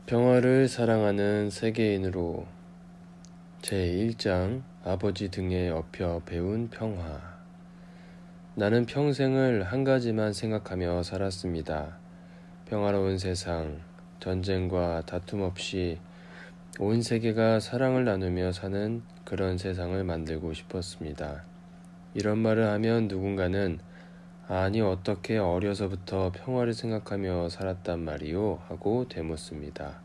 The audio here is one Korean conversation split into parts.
평화를 사랑하는 세계인으로 제1장 아버지 등에 업혀 배운 평화. 나는 평생을 한 가지만 생각하며 살았습니다. 평화로운 세상, 전쟁과 다툼 없이 온 세계가 사랑을 나누며 사는 그런 세상을 만들고 싶었습니다. 이런 말을 하면 누군가는 아니 어떻게 어려서부터 평화를 생각하며 살았단 말이요? 하고 되묻습니다.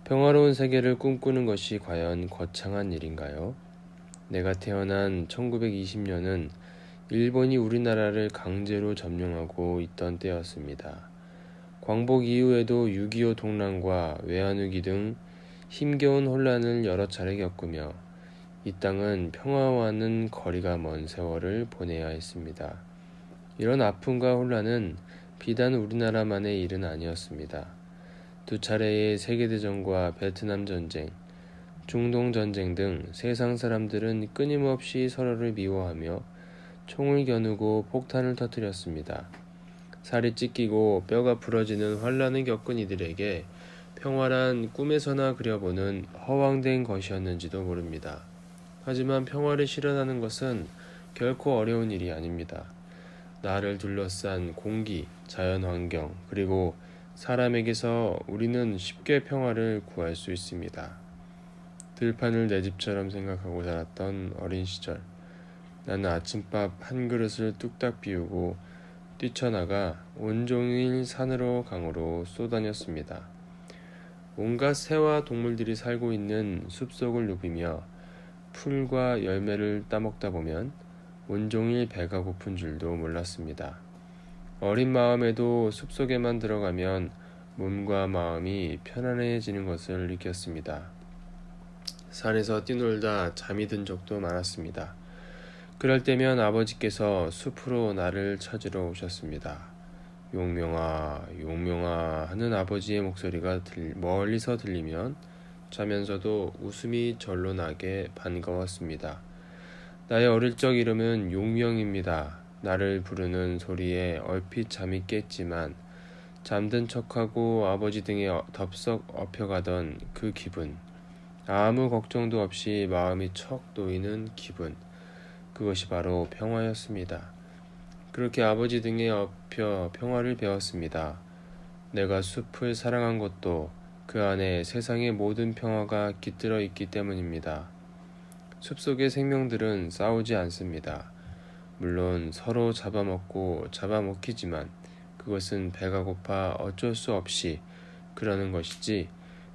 평화로운 세계를 꿈꾸는 것이 과연 거창한 일인가요? 내가 태어난 1920년은 일본이 우리나라를 강제로 점령하고 있던 때였습니다. 광복 이후에도 6.25 동란과 외환위기 등 힘겨운 혼란을 여러 차례 겪으며 이 땅은 평화와는 거리가 먼 세월을 보내야 했습니다. 이런 아픔과 혼란은 비단 우리나라만의 일은 아니었습니다. 두 차례의 세계대전과 베트남 전쟁, 중동 전쟁 등 세상 사람들은 끊임없이 서로를 미워하며 총을 겨누고 폭탄을 터뜨렸습니다. 살이 찢기고 뼈가 부러지는 환란을 겪은 이들에게 평화란 꿈에서나 그려보는 허황된 것이었는지도 모릅니다. 하지만 평화를 실현하는 것은 결코 어려운 일이 아닙니다. 나를 둘러싼 공기, 자연환경, 그리고 사람에게서 우리는 쉽게 평화를 구할 수 있습니다. 들판을 내 집처럼 생각하고 살았던 어린 시절, 나는 아침밥 한 그릇을 뚝딱 비우고 뛰쳐나가 온종일 산으로 강으로 쏘다녔습니다. 온갖 새와 동물들이 살고 있는 숲속을 누비며 풀과 열매를 따먹다 보면 온종일 배가 고픈 줄도 몰랐습니다. 어린 마음에도 숲속에만 들어가면 몸과 마음이 편안해지는 것을 느꼈습니다. 산에서 뛰놀다 잠이 든 적도 많았습니다. 그럴 때면 아버지께서 숲으로 나를 찾으러 오셨습니다. 용명아, 용명아 하는 아버지의 목소리가 멀리서 들리면 자면서도 웃음이 절로 나게 반가웠습니다. 나의 어릴 적 이름은 용명입니다. 나를 부르는 소리에 얼핏 잠이 깼지만 잠든 척하고 아버지 등에 덥석 업혀가던 그 기분, 아무 걱정도 없이 마음이 척 놓이는 기분, 그것이 바로 평화였습니다. 그렇게 아버지 등에 업혀 평화를 배웠습니다. 내가 숲을 사랑한 것도 그 안에 세상의 모든 평화가 깃들어 있기 때문입니다. 숲속의 생명들은 싸우지 않습니다. 물론 서로 잡아먹고 잡아먹히지만 그것은 배가 고파 어쩔 수 없이 그러는 것이지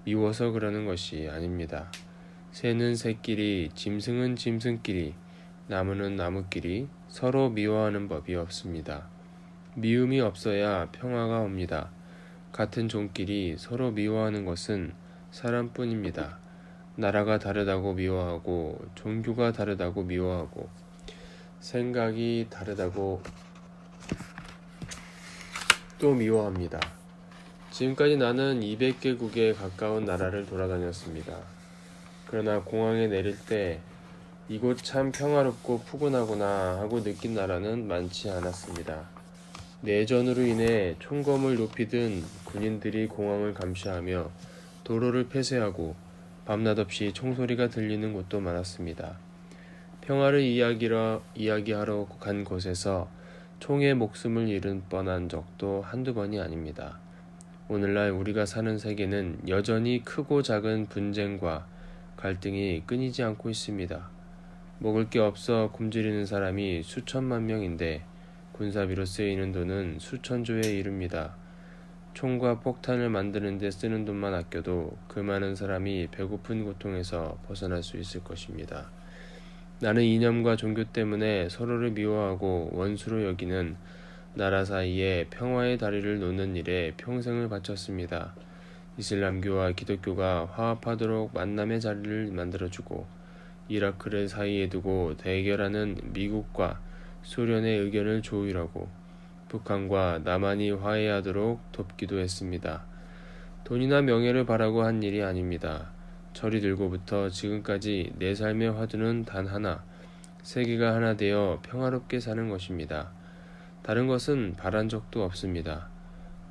미워서 그러는 것이 아닙니다. 새는 새끼리, 짐승은 짐승끼리, 나무는 나무끼리 서로 미워하는 법이 없습니다. 미움이 없어야 평화가 옵니다. 같은 종끼리 서로 미워하는 것은 사람뿐입니다. 나라가 다르다고 미워하고 종교가 다르다고 미워하고 생각이 다르다고 또 미워합니다. 지금까지 나는 200개국에 가까운 나라를 돌아다녔습니다. 그러나 공항에 내릴 때 이곳 참 평화롭고 푸근하구나 하고 느낀 나라는 많지 않았습니다. 내전으로 인해 총검을 높이 든 군인들이 공항을 감시하며 도로를 폐쇄하고 밤낮 없이 총소리가 들리는 곳도 많았습니다. 평화를 이야기하러 간 곳에서 총에 목숨을 잃은 뻔한 적도 한두 번이 아닙니다. 오늘날 우리가 사는 세계는 여전히 크고 작은 분쟁과 갈등이 끊이지 않고 있습니다. 먹을 게 없어 굶주리는 사람이 수천만 명인데 군사비로 쓰이는 돈은 수천조에 이릅니다. 총과 폭탄을 만드는 데 쓰는 돈만 아껴도 그 많은 사람이 배고픈 고통에서 벗어날 수 있을 것입니다. 나는 이념과 종교 때문에 서로를 미워하고 원수로 여기는 나라 사이에 평화의 다리를 놓는 일에 평생을 바쳤습니다. 이슬람교와 기독교가 화합하도록 만남의 자리를 만들어주고 이라크를 사이에 두고 대결하는 미국과 소련의 의견을 조율하고 북한과 남한이 화해하도록 돕기도 했습니다. 돈이나 명예를 바라고 한 일이 아닙니다. 저리 들고부터 지금까지 내 삶의 화두는 단 하나, 세계가 하나 되어 평화롭게 사는 것입니다. 다른 것은 바란 적도 없습니다.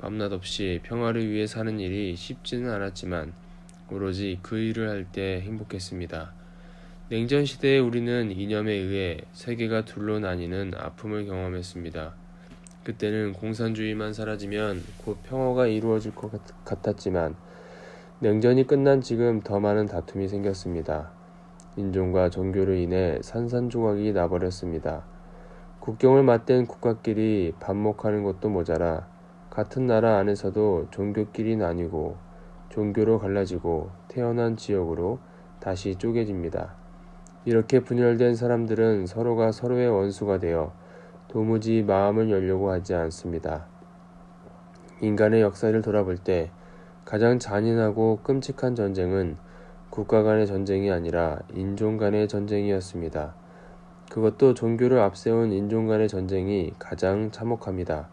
밤낮 없이 평화를 위해 사는 일이 쉽지는 않았지만 오로지 그 일을 할 때 행복했습니다. 냉전 시대에 우리는 이념에 의해 세계가 둘로 나뉘는 아픔을 경험했습니다. 그때는 공산주의만 사라지면 곧 평화가 이루어질 것 같았지만 냉전이 끝난 지금 더 많은 다툼이 생겼습니다. 인종과 종교로 인해 산산조각이 나버렸습니다. 국경을 맞댄 국가끼리 반목하는 것도 모자라 같은 나라 안에서도 종교끼리 나뉘고 종교로 갈라지고 태어난 지역으로 다시 쪼개집니다. 이렇게 분열된 사람들은 서로가 서로의 원수가 되어 도무지 마음을 열려고 하지 않습니다. 인간의 역사를 돌아볼 때 가장 잔인하고 끔찍한 전쟁은 국가 간의 전쟁이 아니라 인종 간의 전쟁이었습니다. 그것도 종교를 앞세운 인종 간의 전쟁이 가장 참혹합니다.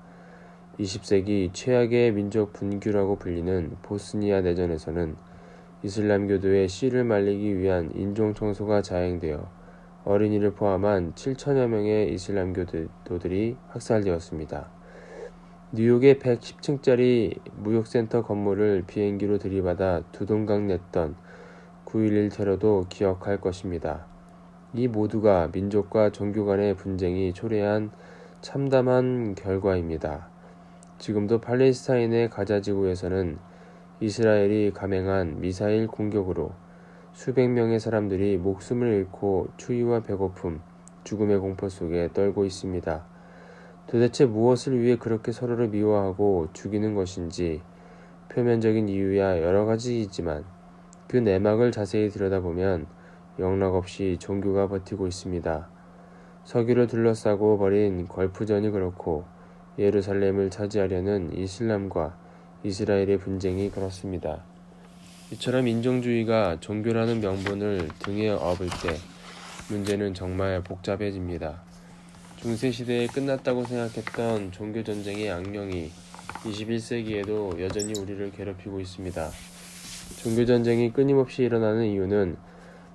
20세기 최악의 민족 분규라고 불리는 보스니아 내전에서는 이슬람교도의 씨를 말리기 위한 인종 청소가 자행되어 어린이를 포함한 7천여 명의 이슬람교도들이 학살되었습니다. 뉴욕의 110층짜리 무역센터 건물을 비행기로 들이받아 두동강 냈던 9.11 테러도 기억할 것입니다. 이 모두가 민족과 종교 간의 분쟁이 초래한 참담한 결과입니다. 지금도 팔레스타인의 가자 지구에서는 이스라엘이 감행한 미사일 공격으로 수백 명의 사람들이 목숨을 잃고 추위와 배고픔, 죽음의 공포 속에 떨고 있습니다. 도대체 무엇을 위해 그렇게 서로를 미워하고 죽이는 것인지 표면적인 이유야 여러 가지이지만 그 내막을 자세히 들여다보면 영락없이 종교가 버티고 있습니다. 서기를 둘러싸고 벌인 걸프전이 그렇고 예루살렘을 차지하려는 이슬람과 이스라엘의 분쟁이 그렇습니다. 이처럼 인종주의가 종교라는 명분을 등에 업을 때 문제는 정말 복잡해집니다. 중세시대에 끝났다고 생각했던 종교전쟁의 악령이 21세기에도 여전히 우리를 괴롭히고 있습니다. 종교전쟁이 끊임없이 일어나는 이유는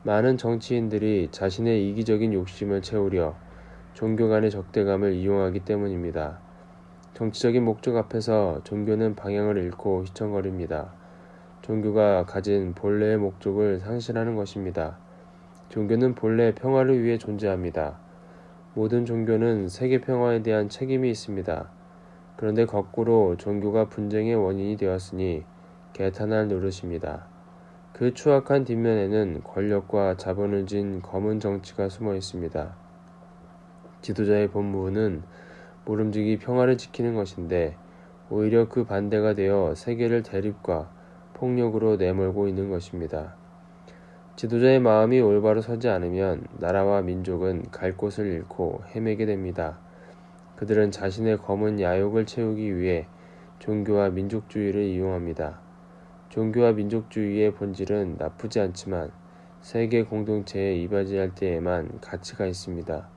많은 정치인들이 자신의 이기적인 욕심을 채우려 종교 간의 적대감을 이용하기 때문입니다. 정치적인 목적 앞에서 종교는 방향을 잃고 휘청거립니다. 종교가 가진 본래의 목적을 상실하는 것입니다. 종교는 본래 평화를 위해 존재합니다. 모든 종교는 세계 평화에 대한 책임이 있습니다. 그런데 거꾸로 종교가 분쟁의 원인이 되었으니 개탄할 노릇입니다. 그 추악한 뒷면에는 권력과 자본을 진 검은 정치가 숨어 있습니다. 지도자의 본무는 모름지기 평화를 지키는 것인데 오히려 그 반대가 되어 세계를 대립과 폭력으로 내몰고 있는 것입니다. 지도자의 마음이 올바로 서지 않으면 나라와 민족은 갈 곳을 잃고 헤매게 됩니다. 그들은 자신의 검은 야욕을 채우기 위해 종교와 민족주의를 이용합니다. 종교와 민족주의의 본질은 나쁘지 않지만 세계 공동체에 이바지할 때에만 가치가 있습니다.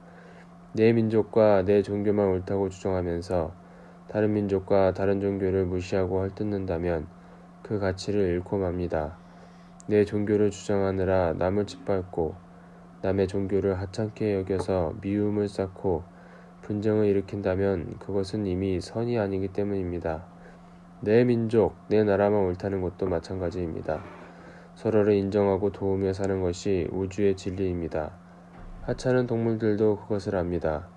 내 민족과 내 종교만 옳다고 주장하면서 다른 민족과 다른 종교를 무시하고 헐뜯는다면 그 가치를 잃고 맙니다. 내 종교를 주장하느라 남을 짓밟고 남의 종교를 하찮게 여겨서 미움을 쌓고 분쟁을 일으킨다면 그것은 이미 선이 아니기 때문입니다. 내 민족, 내 나라만 옳다는 것도 마찬가지입니다. 서로를 인정하고 도우며 사는 것이 우주의 진리입니다. 하찮은 동물들도 그것을 압니다.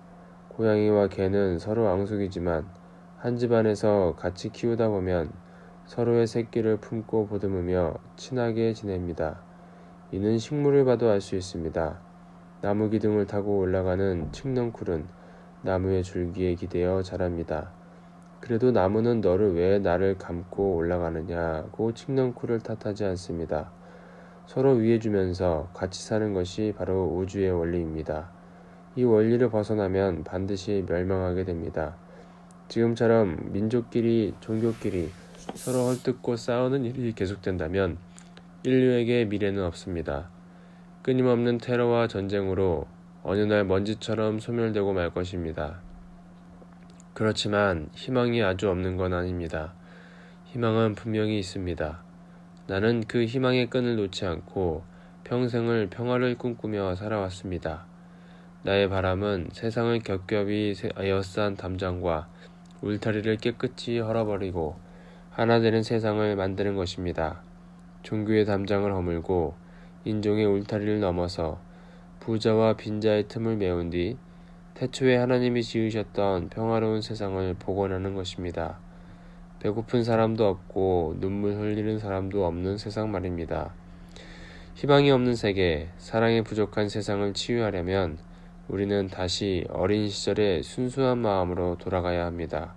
고양이와 개는 서로 앙숙이지만 한 집안에서 같이 키우다 보면 서로의 새끼를 품고 보듬으며 친하게 지냅니다. 이는 식물을 봐도 알 수 있습니다. 나무 기둥을 타고 올라가는 칡넝쿨은 나무의 줄기에 기대어 자랍니다. 그래도 나무는 너를 왜 나를 감고 올라가느냐고 칡넝쿨을 탓하지 않습니다. 서로 위해주면서 같이 사는 것이 바로 우주의 원리입니다. 이 원리를 벗어나면 반드시 멸망하게 됩니다. 지금처럼 민족끼리, 종교끼리 서로 헐뜯고 싸우는 일이 계속된다면 인류에게 미래는 없습니다. 끊임없는 테러와 전쟁으로 어느 날 먼지처럼 소멸되고 말 것입니다. 그렇지만 희망이 아주 없는 건 아닙니다. 희망은 분명히 있습니다. 나는 그 희망의 끈을 놓지 않고 평생을 평화를 꿈꾸며 살아왔습니다. 나의 바람은 세상을 겹겹이 에워싼 담장과 울타리를 깨끗이 헐어버리고 하나 되는 세상을 만드는 것입니다. 종교의 담장을 허물고 인종의 울타리를 넘어서 부자와 빈자의 틈을 메운 뒤 태초에 하나님이 지으셨던 평화로운 세상을 복원하는 것입니다. 배고픈 사람도 없고 눈물 흘리는 사람도 없는 세상 말입니다. 희망이 없는 세계, 사랑이 부족한 세상을 치유하려면 우리는 다시 어린 시절의 순수한 마음으로 돌아가야 합니다.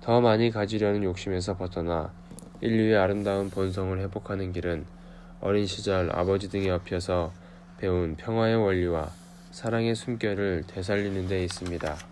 더 많이 가지려는 욕심에서 벗어나 인류의 아름다운 본성을 회복하는 길은 어린 시절 아버지 등에 업혀서 배운 평화의 원리와 사랑의 숨결을 되살리는 데 있습니다.